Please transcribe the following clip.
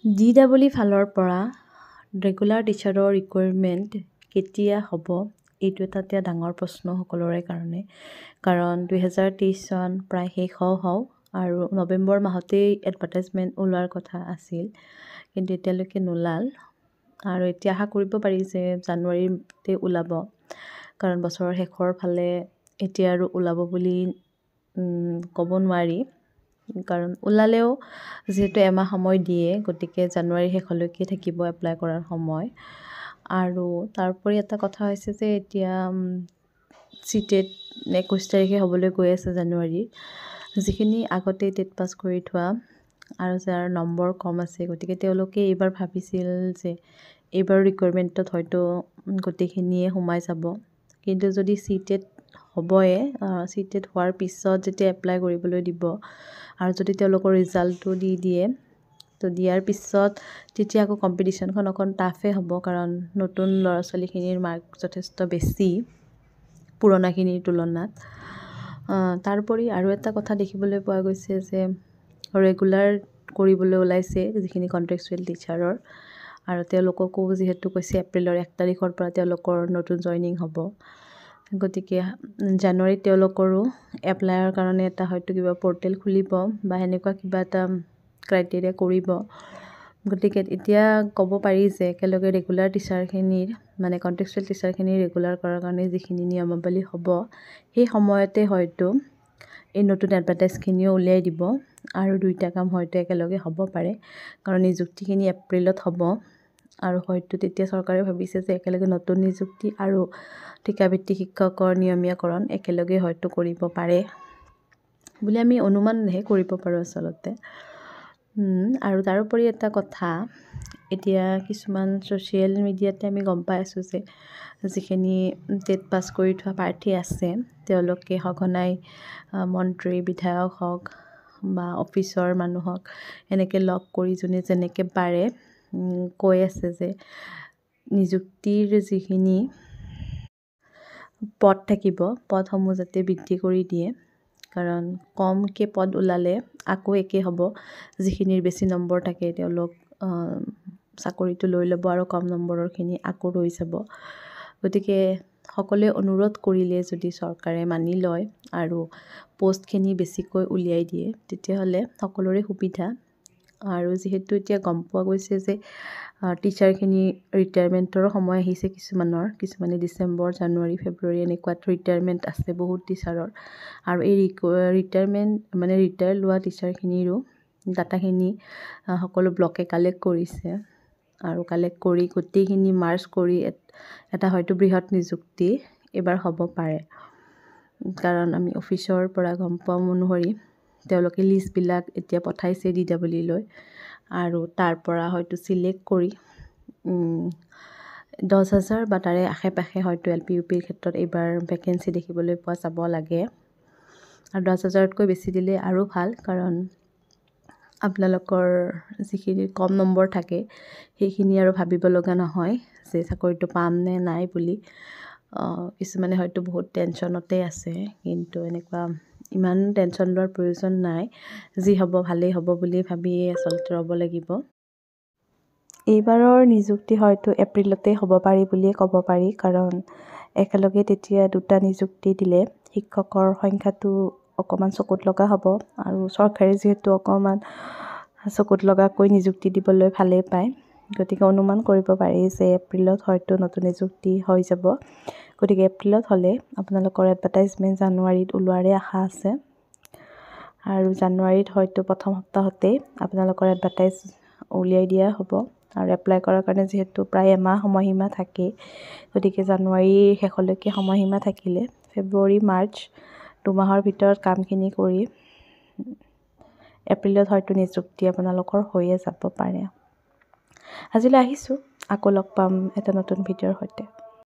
DEE ফালৰ পৰা regular টিচাৰৰ requirement কেতিয়া হ'ব এইটো এটা এতিয়া ডাঙৰ প্ৰশ্ন সকলোৰে কাৰণে। কাৰণ 2023 চন প্ৰায় শেষ হওঁ আৰু নৱেম্বৰ মাহতেই এডভাৰটাইজমেণ্ট ওলোৱাৰ কথা আছিল, কিন্তু এতিয়ালৈকে নোলাল। আৰু এতিয়া আশা কৰিব পাৰি যে জানুৱাৰীতে ওলাব, কাৰণ বছৰৰ শেষৰ ফালে এতিয়া আৰু ওলাব বুলি ক'ব নোৱাৰি। কাৰণ ওলালেও যিহেতু এমাহ সময় দিয়ে, গতিকে জানুৱাৰীৰ শেষলৈকে থাকিব এপ্লাই কৰাৰ সময়। আৰু তাৰোপৰি এটা কথা হৈছে যে এতিয়া CTET 21 তাৰিখে হ'বলৈ গৈ আছে জানুৱাৰীৰ। যিখিনি আগতে টেট পাছ কৰি থোৱা আৰু যাৰ নম্বৰ কম আছে, গতিকে তেওঁলোকে এইবাৰ ভাবিছিল যে এইবাৰ ৰিকুৱাৰমেণ্টত হয়তো গোটেইখিনিয়ে সোমাই যাব। কিন্তু যদি CTET হ'বই, CTET হোৱাৰ পিছত যেতিয়া এপ্লাই কৰিবলৈ দিব আৰু যদি তেওঁলোকৰ ৰিজাল্টটো দি দিয়ে, তো দিয়াৰ পিছত তেতিয়া আকৌ কম্পিটিশ্যনখন অকণ টাফে হ'ব, কাৰণ নতুন ল'ৰা ছোৱালীখিনিৰ মাৰ্ক যথেষ্ট বেছি পুৰণাখিনিৰ তুলনাত। তাৰোপৰি আৰু এটা কথা দেখিবলৈ পোৱা গৈছে যে ৰেগুলাৰ কৰিবলৈ ওলাইছে যিখিনি কণ্ট্ৰেকচুৱেল টিচাৰৰ, আৰু তেওঁলোককো যিহেতু কৈছে এপ্ৰিলৰ 1 তাৰিখৰ পৰা তেওঁলোকৰ নতুন জইনিং হ'ব। গতিকে জানুৱাৰীত তেওঁলোকৰো এপ্লাইৰ কাৰণে এটা হয়তো কিবা পৰ্টেল খুলিব বা সেনেকুৱা কিবা এটা ক্ৰাইটেৰিয়া কৰিব। গতিকে এতিয়া ক'ব পাৰি যে একেলগে ৰেগুলাৰ টিচাৰখিনিৰ মানে কণ্ট্ৰেকচুৱেল টিচাৰখিনিৰ ৰেগুলাৰ কৰাৰ কাৰণে যিখিনি নিয়মাৱলী হ'ব, সেই সময়তে হয়তো এই নতুন এডভাৰটাইজখিনিও উলিয়াই দিব আৰু দুইটা কাম হয়তো একেলগে হ'ব পাৰে। কাৰণ নিযুক্তিখিনি এপ্ৰিলত হ'ব আৰু হয়তো তেতিয়া চৰকাৰে ভাবিছে যে একেলগে নতুন নিযুক্তি আৰু ঠিকাভিত্তিক শিক্ষকৰ নিয়মীয়াকৰণ একেলগে হয়তো কৰিব পাৰে বুলি আমি অনুমানহে কৰিব পাৰোঁ আচলতে। আৰু তাৰোপৰি এটা কথা, এতিয়া কিছুমান ছ'চিয়েল মিডিয়াতে আমি গম পাই আছোঁ যে যিখিনি টেট পাছ কৰি থোৱা প্ৰাৰ্থী আছে, তেওঁলোকে সঘনাই মন্ত্ৰী বিধায়ক হওক বা অফিচৰ মানুহক এনেকৈ লগ কৰি যোনে যেনেকৈ পাৰে কৈ আছে যে নিযুক্তিৰ যিখিনি পদ থাকিব, পদসমূহ যাতে বৃদ্ধি কৰি দিয়ে। কাৰণ কমকৈ পদ ওলালে আকৌ একে হ'ব, যিখিনিৰ বেছি নম্বৰ থাকে তেওঁলোক চাকৰিটো লৈ ল'ব আৰু কম নম্বৰৰখিনি আকৌ ৰৈ যাব। গতিকে সকলোৱে অনুৰোধ কৰিলে যদি চৰকাৰে মানি লয় আৰু পষ্টখিনি বেছিকৈ উলিয়াই দিয়ে, তেতিয়াহ'লে সকলোৰে সুবিধা। আৰু যিহেতু এতিয়া গম পোৱা গৈছে যে টিচাৰখিনি ৰিটায়াৰমেণ্টৰো সময় আহিছে কিছুমানে ডিচেম্বৰ, জানুৱাৰী, ফেব্ৰুৱাৰী এনেকুৱাত ৰিটায়াৰমেণ্ট আছে বহুত টিচাৰৰ। আৰু এই ৰিটায়াৰমেণ্ট মানে ৰিটায়াৰ লোৱা টিচাৰখিনিৰো ডাটাখিনি সকলো ব্লকে কালেক্ট কৰিছে আৰু কালেক্ট কৰি গোটেইখিনি মাৰ্জ কৰি এটা হয়তো বৃহৎ নিযুক্তি এইবাৰ হ'ব পাৰে। কাৰণ আমি অফিচৰ পৰা গম পোৱা অনুসৰি তেওঁলোকে লিষ্টবিলাক এতিয়া পঠাইছে DEE লৈ, আৰু তাৰ পৰা হয়তো চিলেক্ট কৰি 10,000 বা তাৰে আশে পাশে হয়তো LP UPৰ ক্ষেত্ৰত এইবাৰ ভেকেঞ্চি দেখিবলৈ পোৱা যাব লাগে। আৰু 10,000তকৈ বেছি দিলে আৰু ভাল, কাৰণ আপোনালোকৰ যিখিনি কম নম্বৰ থাকে সেইখিনি আৰু ভাবিব লগা নহয় যে চাকৰিটো পাম নে নাই বুলি। কিছুমানে হয়তো বহুত টেনশ্যনতে আছে, কিন্তু এনেকুৱা ইমান টেনশ্যন লোৱাৰ প্ৰয়োজন নাই। যি হ'ব ভালেই হ'ব বুলি ভাবিয়ে আচলতে ৰ'ব লাগিব। এইবাৰৰ নিযুক্তি হয়তো এপ্ৰিলতে হ'ব পাৰি বুলিয়ে ক'ব পাৰি, কাৰণ একেলগে তেতিয়া দুটা নিযুক্তি দিলে শিক্ষকৰ সংখ্যাটো অকণমান চকুত লগা হ'ব, আৰু চৰকাৰে যিহেতু অকণমান চকুত লগাকৈ নিযুক্তি দিবলৈ ভালেই পায়। গতিকে অনুমান কৰিব পাৰি যে এপ্ৰিলত হয়তো নতুন নিযুক্তি হৈ যাব। গতিকে এপ্ৰিলত হ'লে আপোনালোকৰ এডভাৰটাইজমেণ্ট জানুৱাৰীত ওলোৱাৰে আশা আছে, আৰু জানুৱাৰীত হয়তো প্ৰথম সপ্তাহতেই আপোনালোকৰ এডভাৰটাইজ উলিয়াই দিয়া হ'ব। আৰু এপ্লাই কৰাৰ কাৰণে যিহেতু প্ৰায় এমাহ সময়সীমা থাকেই, গতিকে জানুৱাৰীৰ শেষলৈকে সময়সীমা থাকিলে ফেব্ৰুৱাৰী, মাৰ্চ 2 মাহৰ ভিতৰত কামখিনি কৰি এপ্ৰিলত হয়তো নিযুক্তি আপোনালোকৰ হৈয়ে যাব পাৰে। আজিলৈ আহিছোঁ, আকৌ লগ পাম এটা নতুন ভিডিঅ'ৰ সৈতে।